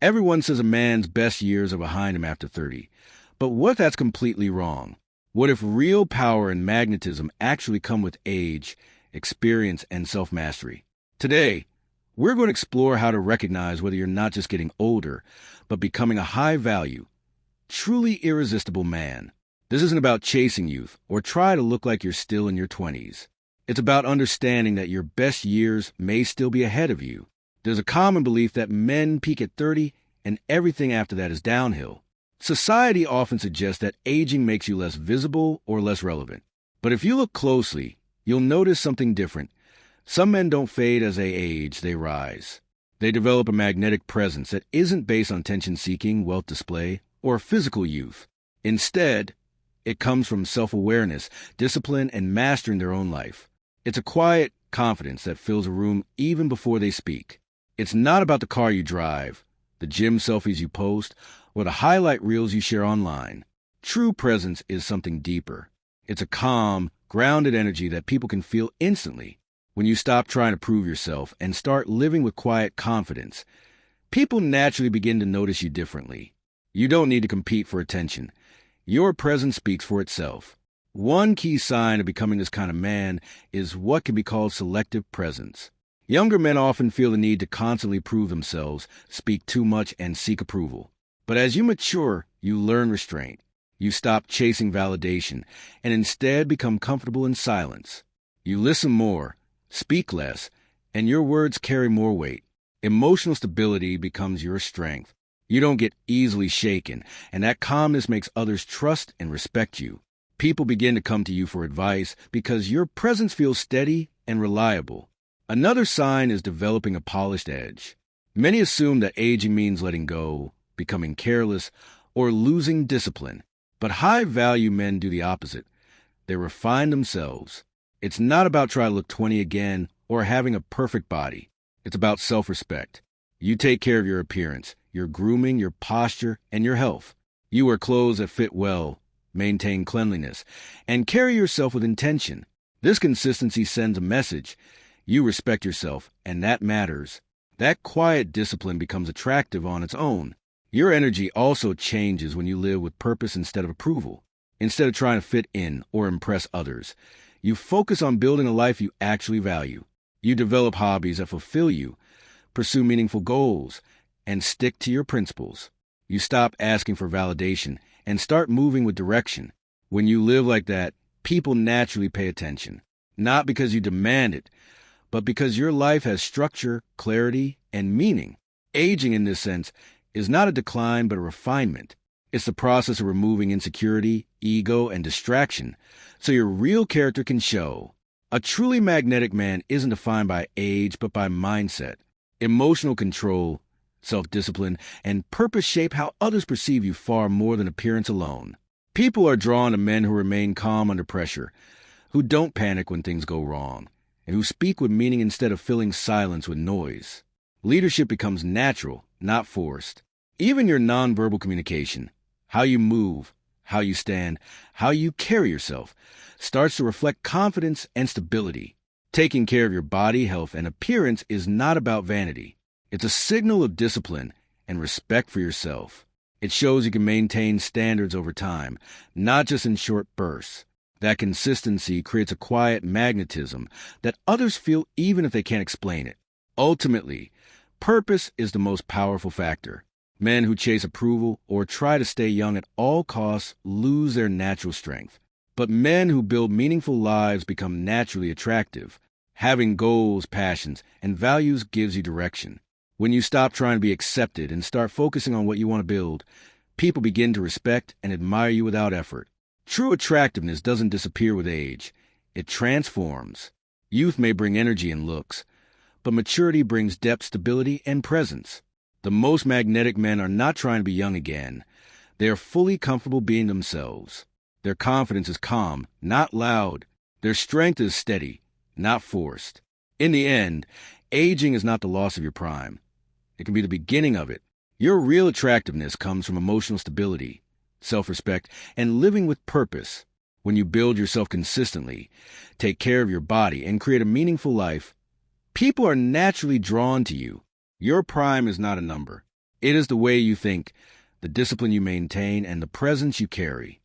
Everyone says a man's best years are behind him after 30. But what if that's completely wrong? What if real power and magnetism actually come with age, experience, and self-mastery? Today, we're going to explore how to recognize whether you're not just getting older, but becoming a high-value, truly irresistible man. This isn't about chasing youth or try to look like you're still in your 20s. It's about understanding that your best years may still be ahead of you. There's a common belief that men peak at 30 and everything after that is downhill. Society often suggests that aging makes you less visible or less relevant. But if you look closely, you'll notice something different. Some men don't fade as they age, they rise. They develop a magnetic presence that isn't based on attention-seeking, wealth display, or physical youth. Instead, it comes from self-awareness, discipline, and mastering their own life. It's a quiet confidence that fills a room even before they speak. It's not about the car you drive, the gym selfies you post, or the highlight reels you share online. True presence is something deeper. It's a calm, grounded energy that people can feel instantly. When you stop trying to prove yourself and start living with quiet confidence, people naturally begin to notice you differently. You don't need to compete for attention. Your presence speaks for itself. One key sign of becoming this kind of man is what can be called selective presence. Younger men often feel the need to constantly prove themselves, speak too much, and seek approval. But as you mature, you learn restraint. You stop chasing validation and instead become comfortable in silence. You listen more, speak less, and your words carry more weight. Emotional stability becomes your strength. You don't get easily shaken, and that calmness makes others trust and respect you. People begin to come to you for advice because your presence feels steady and reliable. Another sign is developing a polished edge. Many assume that aging means letting go, becoming careless, or losing discipline. But high-value men do the opposite. They refine themselves. It's not about trying to look 20 again or having a perfect body. It's about self-respect. You take care of your appearance, your grooming, your posture, and your health. You wear clothes that fit well, maintain cleanliness, and carry yourself with intention. This consistency sends a message. You respect yourself, and that matters. That quiet discipline becomes attractive on its own. Your energy also changes when you live with purpose instead of approval. Instead of trying to fit in or impress others, you focus on building a life you actually value. You develop hobbies that fulfill you, pursue meaningful goals, and stick to your principles. You stop asking for validation and start moving with direction. When you live like that, people naturally pay attention. Not because you demand it, but because your life has structure, clarity, and meaning. Aging in this sense is not a decline but a refinement. It's the process of removing insecurity, ego, and distraction so your real character can show. A truly magnetic man isn't defined by age but by mindset. Emotional control, self-discipline, and purpose shape how others perceive you far more than appearance alone. People are drawn to men who remain calm under pressure, who don't panic when things go wrong, and who speak with meaning instead of filling silence with noise. Leadership becomes natural, not forced. Even your nonverbal communication, how you move, how you stand, how you carry yourself, starts to reflect confidence and stability. Taking care of your body, health, and appearance is not about vanity. It's a signal of discipline and respect for yourself. It shows you can maintain standards over time, not just in short bursts. That consistency creates a quiet magnetism that others feel even if they can't explain it. Ultimately, purpose is the most powerful factor. Men who chase approval or try to stay young at all costs lose their natural strength. But men who build meaningful lives become naturally attractive. Having goals, passions, and values gives you direction. When you stop trying to be accepted and start focusing on what you want to build, people begin to respect and admire you without effort. True attractiveness doesn't disappear with age. It transforms. Youth may bring energy and looks, but maturity brings depth, stability, and presence. The most magnetic men are not trying to be young again. They are fully comfortable being themselves. Their confidence is calm, not loud. Their strength is steady, not forced. In the end, aging is not the loss of your prime. It can be the beginning of it. Your real attractiveness comes from emotional stability, self-respect, and living with purpose. When you build yourself consistently, take care of your body, and create a meaningful life, people are naturally drawn to you. Your prime is not a number. It is the way you think, the discipline you maintain, and the presence you carry.